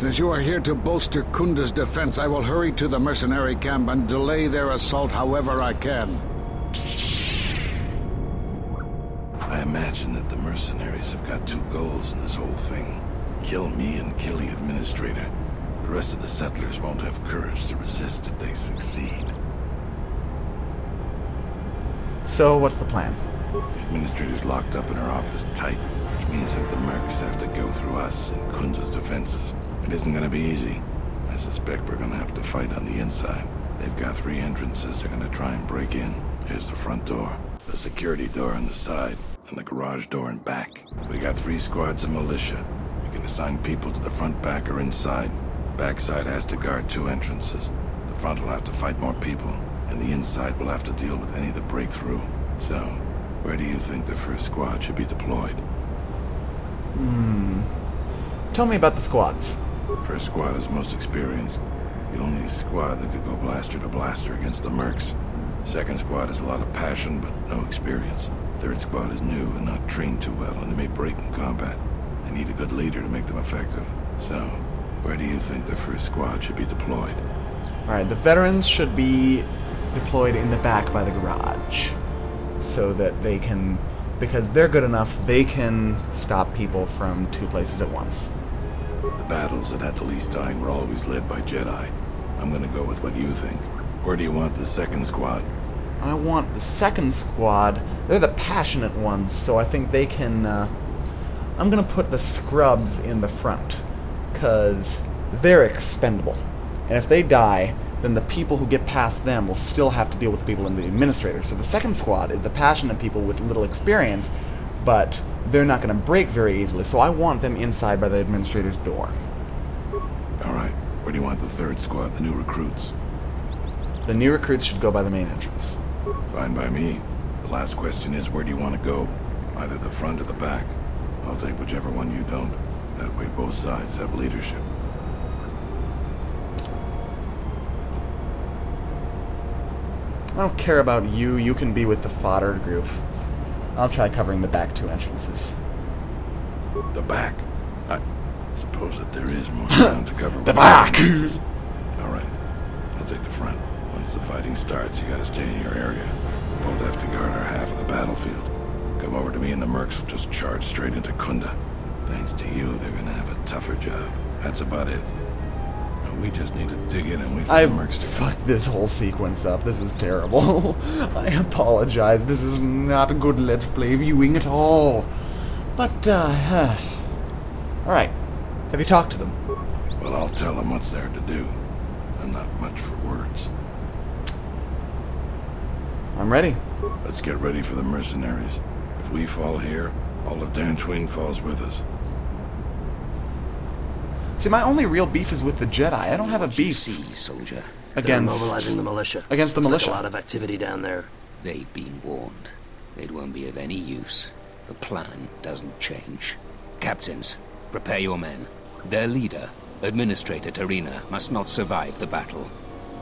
Since you are here to bolster Khoonda's defense, I will hurry to the mercenary camp and delay their assault however I can. I imagine that the mercenaries have got two goals in this whole thing. Kill me and kill the administrator. The rest of the settlers won't have courage to resist if they succeed. So, what's the plan? The administrator's locked up in her office tight, which means that the mercs have to go through us and Khoonda's defenses. It isn't gonna be easy. I suspect we're gonna have to fight on the inside. They've got 3 entrances they're gonna try and break in. Here's the front door, the security door on the side, and the garage door in back. We got 3 squads of militia. We can assign people to the front, back, or inside. Backside has to guard 2 entrances. The front will have to fight more people, and the inside will have to deal with any that break through. So, where do you think the first squad should be deployed? Tell me about the squads. First squad is most experienced. The only squad that could go blaster to blaster against the mercs. Second squad has a lot of passion, but no experience. Third squad is new and not trained too well, and they may break in combat. They need a good leader to make them effective. So, where do you think the first squad should be deployed? Alright, the veterans should be deployed in the back by the garage. So that they can... because they're good enough, they can stop people from 2 places at once. The battles that had the least dying were always led by Jedi. I'm gonna go with what you think. Where do you want the second squad? I want the second squad. They're the passionate ones, so I think they can... I'm gonna put the scrubs in the front, because they're expendable. And if they die, then the people who get past them will still have to deal with the people in the administrator. So the second squad is the passionate people with little experience, but they're not going to break very easily, so I want them inside by the administrator's door. Alright, where do you want the third squad, the new recruits? The new recruits should go by the main entrance. Fine by me. The last question is, where do you want to go? Either the front or the back. I'll take whichever one you don't. That way both sides have leadership. I don't care about you. You can be with the fodder group. I'll try covering the back 2 entrances. The back? I suppose that there is more ground to cover. The back! Alright, I'll take the front. Once the fighting starts, you gotta stay in your area. Both have to guard our half of the battlefield. Come over to me and the mercs will just charge straight into Khoonda. Thanks to you, they're gonna have a tougher job. That's about it. We just need to dig in and wait for the mercs to come. Fucked this whole sequence up. This is terrible. I apologize. This is not a good Let's Play viewing at all. But, alright. Have you talked to them? Well, I'll tell them what's there to do. I'm not much for words. I'm ready. Let's get ready for the mercenaries. If we fall here, all of Dantooine falls with us. See, my only real beef is with the Jedi. I don't have a beef soldier. against mobilizing the militia. Against the Looks militia. like a lot of activity down there. They've been warned. It won't be of any use. The plan doesn't change. Captains, prepare your men. Their leader, Administrator Tarina, must not survive the battle.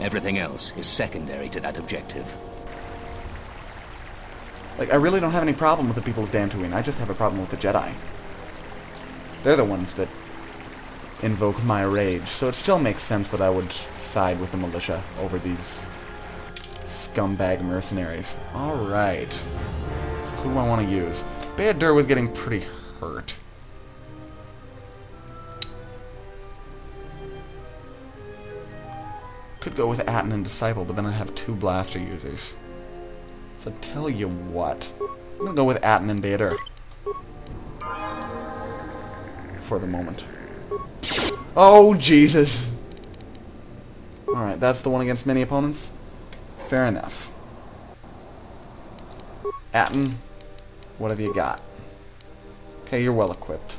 Everything else is secondary to that objective. Like, I really don't have any problem with the people of Dantooine. I just have a problem with the Jedi. They're the ones that invoke my rage, so it still makes sense that I would side with the militia over these scumbag mercenaries. Alright. So who do I want to use? Bayadur was getting pretty hurt. Could go with Atten and Disciple, but then I'd have 2 blaster users. So tell you what. I'm gonna go with Atten and Bayadur. For the moment. Oh, Jesus! Alright, that's the one against many opponents? Fair enough. Atten, what have you got? Okay, you're well equipped.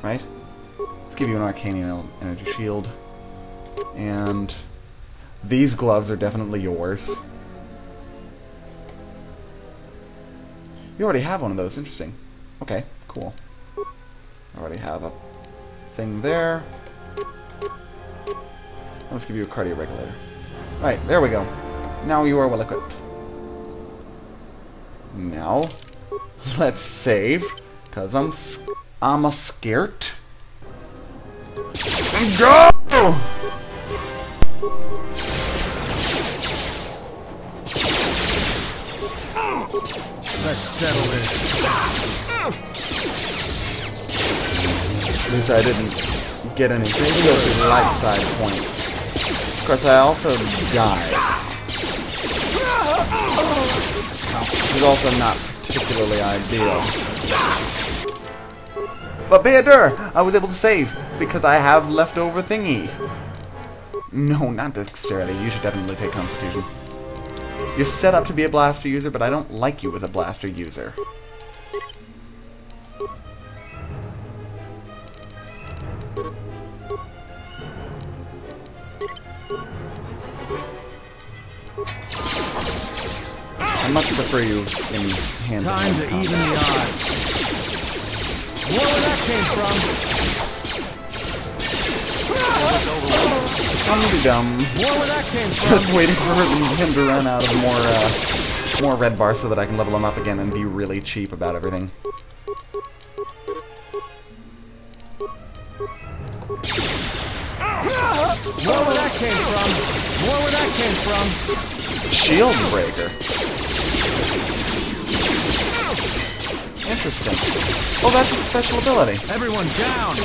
Right? Let's give you an Arcanian energy shield. And these gloves are definitely yours. You already have one of those, interesting. Okay, cool. I already have a thing there. Let's give you a cardio regulator. Alright, there we go. Now you are well equipped. Now, let's save, because I'm I'm a scared. And go! Let's settle this. At least I didn't get any filthy light side points. Of course, I also died. Which is also not particularly ideal. But Bayadur, I was able to save because I have leftover thingy. No, not dexterity. You should definitely take Constitution. You're set up to be a blaster user, but I don't like you as a blaster user. I much prefer you in hand-to-hand Time to combat. even the odds. Where that came from? I'm gonna be dumb. Where that came from? Just waiting for him to run out of more red bars so that I can level him up again and be really cheap about everything. Where that came from? Where that came from? Shield breaker. Interesting. Oh, that's a special ability. Everyone down.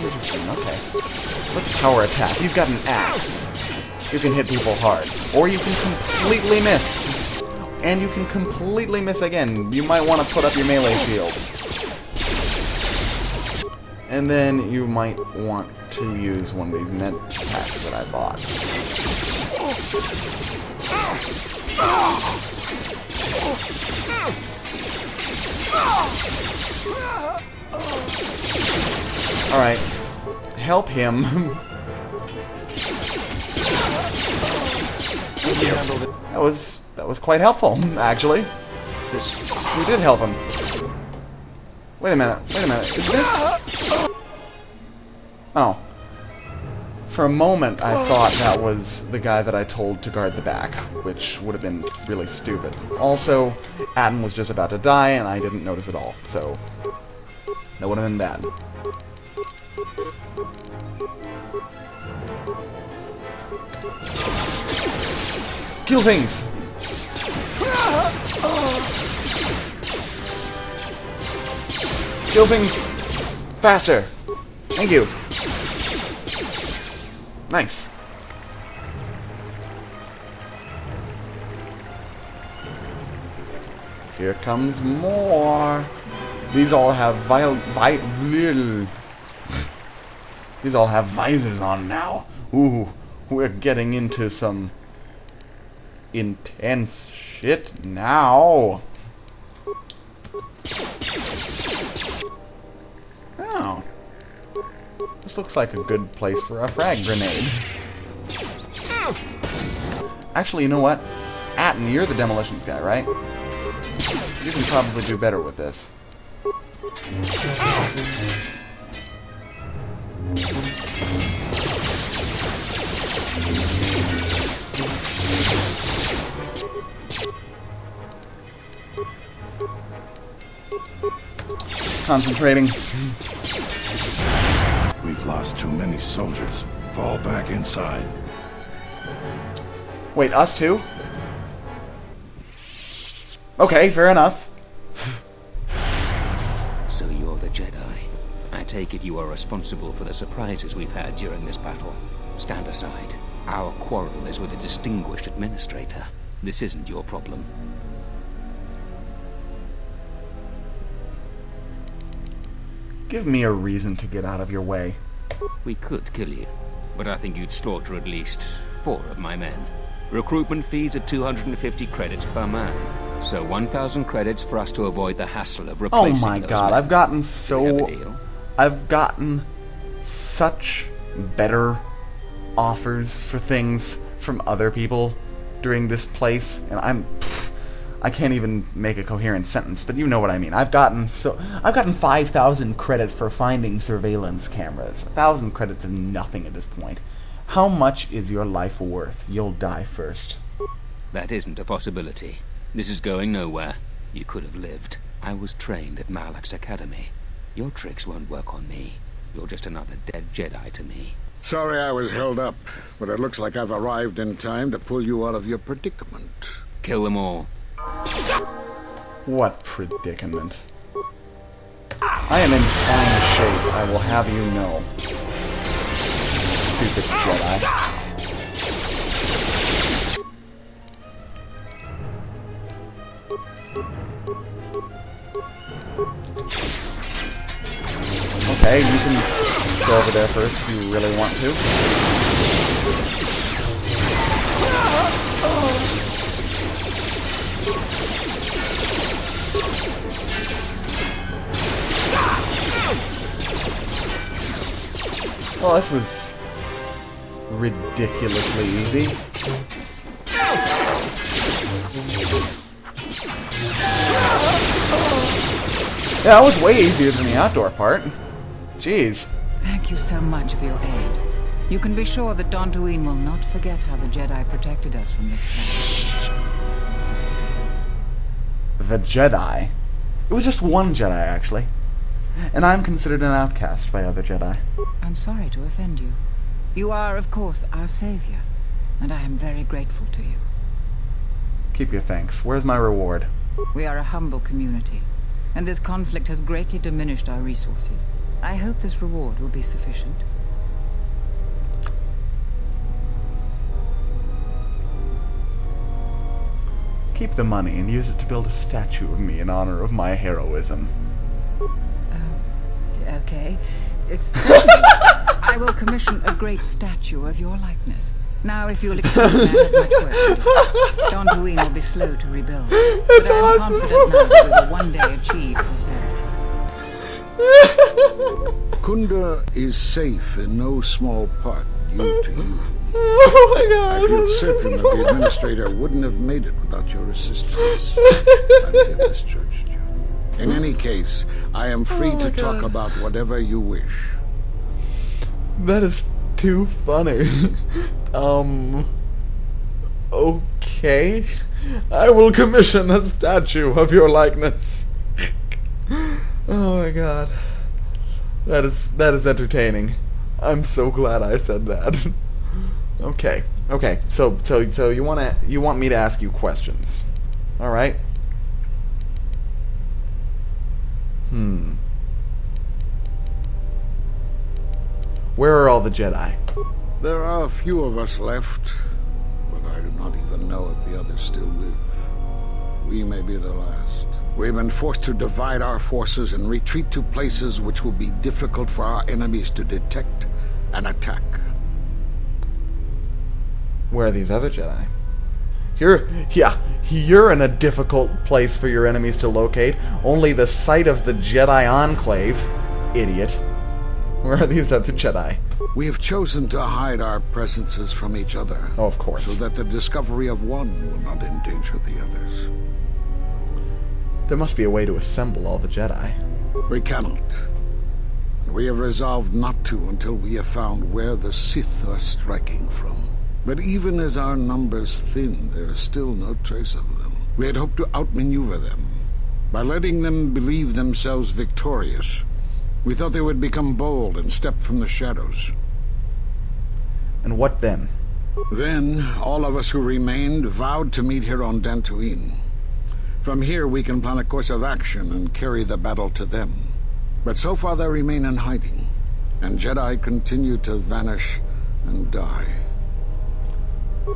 Interesting, okay. Let's power attack. You've got an axe. You can hit people hard. Or you can completely miss. And you can completely miss again. You might want to put up your melee shield. And then you might want to use one of these med packs that I bought. Alright. Help him. Thank you. That was quite helpful, actually. We did help him. Wait a minute. Is this... Oh. For a moment, I thought that was the guy that I told to guard the back, which would have been really stupid. Also, Atten was just about to die, and I didn't notice at all, so... that would have been bad. Kill things! Kill things faster! Thank you! Nice. Here comes more. These all have These all have visors on now. Ooh, we're getting into some intense shit now. Oh. This looks like a good place for a frag grenade. Actually, you know what? Atten, you're the demolitions guy, right? You can probably do better with this. Concentrating. We've lost too many soldiers. Fall back inside. Wait, us too? Okay, fair enough. So you're the Jedi. I take it you are responsible for the surprises we've had during this battle. Stand aside. Our quarrel is with a distinguished administrator. This isn't your problem. Give me a reason to get out of your way. We could kill you, but I think you'd slaughter at least 4 of my men. Recruitment fees are 250 credits per man, so 1,000 credits for us to avoid the hassle of Oh replacing my those god, men. I've gotten We have a so... deal? I've gotten such better offers for things from other people during this place, and I can't even make a coherent sentence, but you know what I mean. I've gotten 5,000 credits for finding surveillance cameras. 1,000 credits is nothing at this point. How much is your life worth? You'll die first. That isn't a possibility. This is going nowhere. You could have lived. I was trained at Malak's academy. Your tricks won't work on me. You're just another dead Jedi to me. Sorry I was held up, but it looks like I've arrived in time to pull you out of your predicament. Kill them all. What predicament? I am in fine shape, I will have you know. Stupid Jedi. Okay, you can go over there first if you really want to. Oh, this was ridiculously easy. Yeah, that was way easier than the outdoor part. Jeez. Thank you so much for your aid. You can be sure that Dantooine will not forget how the Jedi protected us from this planet. The Jedi? It was just one Jedi, actually. And I'm considered an outcast by other Jedi. I'm sorry to offend you. You are, of course, our savior, and I am very grateful to you. Keep your thanks. Where's my reward? We are a humble community, and this conflict has greatly diminished our resources. I hope this reward will be sufficient. Keep the money and use it to build a statue of me in honor of my heroism. Okay. I will commission a great statue of your likeness. Now, if you'll excuse me, I have much work to do. Dantooine will be slow to rebuild. But I am confident now that we will one day achieve prosperity. Khoonda is safe in no small part due to you. Oh my god! I feel certain that the administrator wouldn't have made it without your assistance. I discharged you. In any case, I am free to talk about whatever you wish. That is too funny. Okay. I will commission a statue of your likeness. Oh my god. That is entertaining. I'm so glad I said that. Okay. Okay. So you want me to ask you questions. All right? Where are all the Jedi? There are a few of us left, but I do not even know if the others still live. We may be the last. We've been forced to divide our forces and retreat to places which will be difficult for our enemies to detect and attack. Where are these other Jedi? You're in a difficult place for your enemies to locate. Only the site of the Jedi Enclave. Idiot. Where are these other Jedi? We have chosen to hide our presences from each other. Oh, of course. So that the discovery of one will not endanger the others. There must be a way to assemble all the Jedi. We cannot. We have resolved not to until we have found where the Sith are striking from. But even as our numbers thin, there is still no trace of them. We had hoped to outmaneuver them. By letting them believe themselves victorious, we thought they would become bold and step from the shadows. And what then? Then, all of us who remained vowed to meet here on Dantooine. From here, we can plan a course of action and carry the battle to them. But so far, they remain in hiding, and Jedi continue to vanish and die.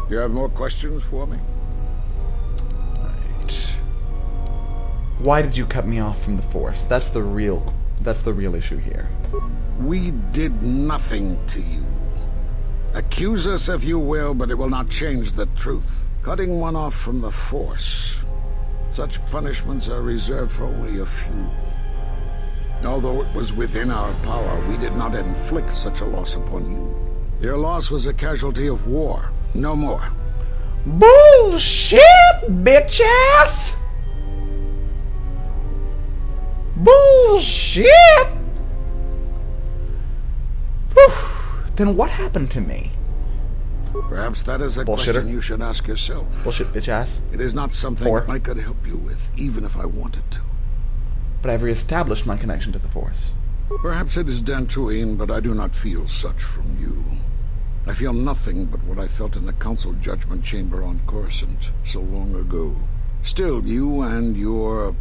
You have more questions for me? Right. Why did you cut me off from the Force? That's the real issue here. We did nothing to you. Accuse us if you will, but it will not change the truth. Cutting one off from the Force. Such punishments are reserved for only a few. Although it was within our power, we did not inflict such a loss upon you. Your loss was a casualty of war. No more. Bullshit, bitch ass! Bullshit! Whew. Then what happened to me? Perhaps that is a Bullshitter. question you should ask yourself. Bullshit, bitch ass. It is not something Whore. I could help you with, even if I wanted to. But I've reestablished my connection to the Force. Perhaps it is Dantooine, but I do not feel such from you. I feel nothing but what I felt in the Council Judgment Chamber on Coruscant so long ago. Still, you and your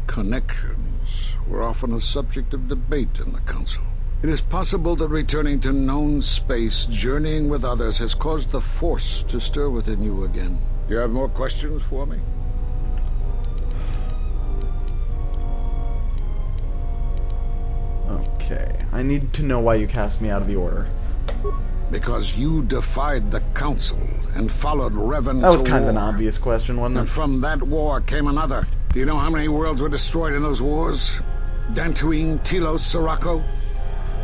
connections were often a subject of debate in the Council. It is possible that returning to known space, journeying with others, has caused the Force to stir within you again. Do you have more questions for me? Okay, I need to know why you cast me out of the Order. Because you defied the Council and followed Revan That was to kind of an war. obvious question, wasn't And it? from that war came another. Do you know how many worlds were destroyed in those wars? Dantooine, Telos, Sirocco?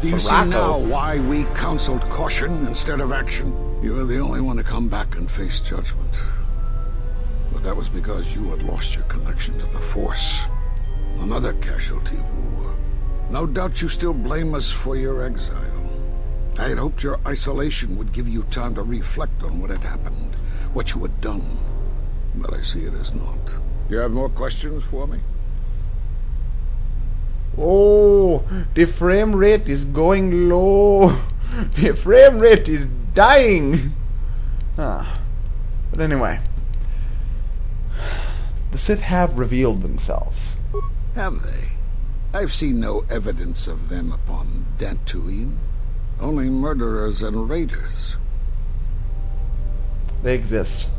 Do you see Sirocco? now why we counseled caution instead of action? You were the only one to come back and face judgment. But that was because you had lost your connection to the Force. Another casualty of war. No doubt you still blame us for your exile. I had hoped your isolation would give you time to reflect on what had happened, what you had done. But I see it as not. You have more questions for me? Oh, the frame rate is going low. The frame rate is dying. But anyway, the Sith have revealed themselves. Have they? I've seen no evidence of them upon Dantooine. Only murderers and raiders. They exist.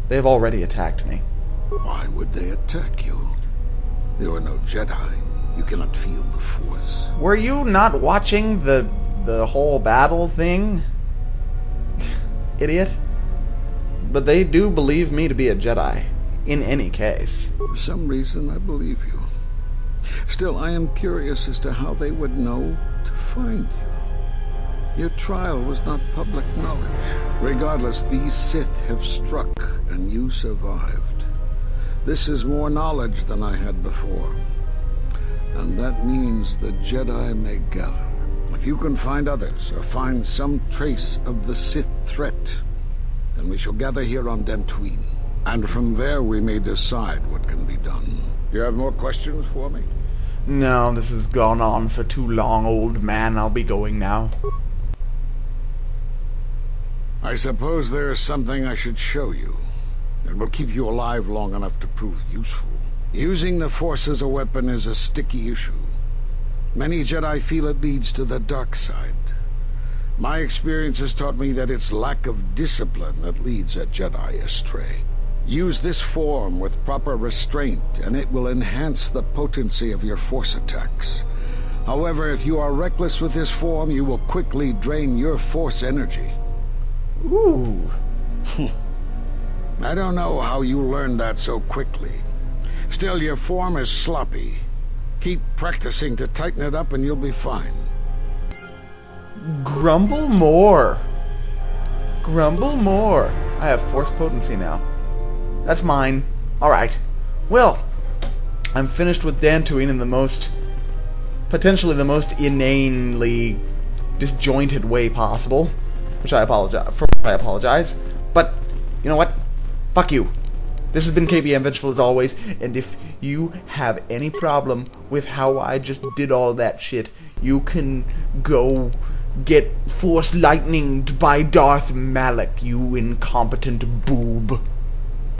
They have already attacked me. Why would they attack you? There were no Jedi. You cannot feel the Force. Were you not watching the whole battle thing? Idiot. But they do believe me to be a Jedi. In any case. For some reason, I believe you. Still, I am curious as to how they would know to find you. Your trial was not public knowledge. Regardless, these Sith have struck, and you survived. This is more knowledge than I had before. And that means the Jedi may gather. If you can find others, or find some trace of the Sith threat, then we shall gather here on Dantooine. And from there we may decide what can be done. You have more questions for me? No, this has gone on for too long, old man. I'll be going now. I suppose there is something I should show you. It will keep you alive long enough to prove useful. Using the Force as a weapon is a sticky issue. Many Jedi feel it leads to the dark side. My experience has taught me that it's lack of discipline that leads a Jedi astray. Use this form with proper restraint, and it will enhance the potency of your Force attacks. However, if you are reckless with this form, you will quickly drain your Force energy. Ooh. I don't know how you learned that so quickly. Still, your form is sloppy. Keep practicing to tighten it up and you'll be fine. Grumble more. Grumble more. I have Force potency now. That's mine. Alright. Well, I'm finished with Dantooine in potentially the most inanely disjointed way possible. Which I apologize. But, you know what? Fuck you. This has been KBM Vengeful as always, and if you have any problem with how I just did all that shit, you can go get Force Lightninged by Darth Malak, you incompetent boob.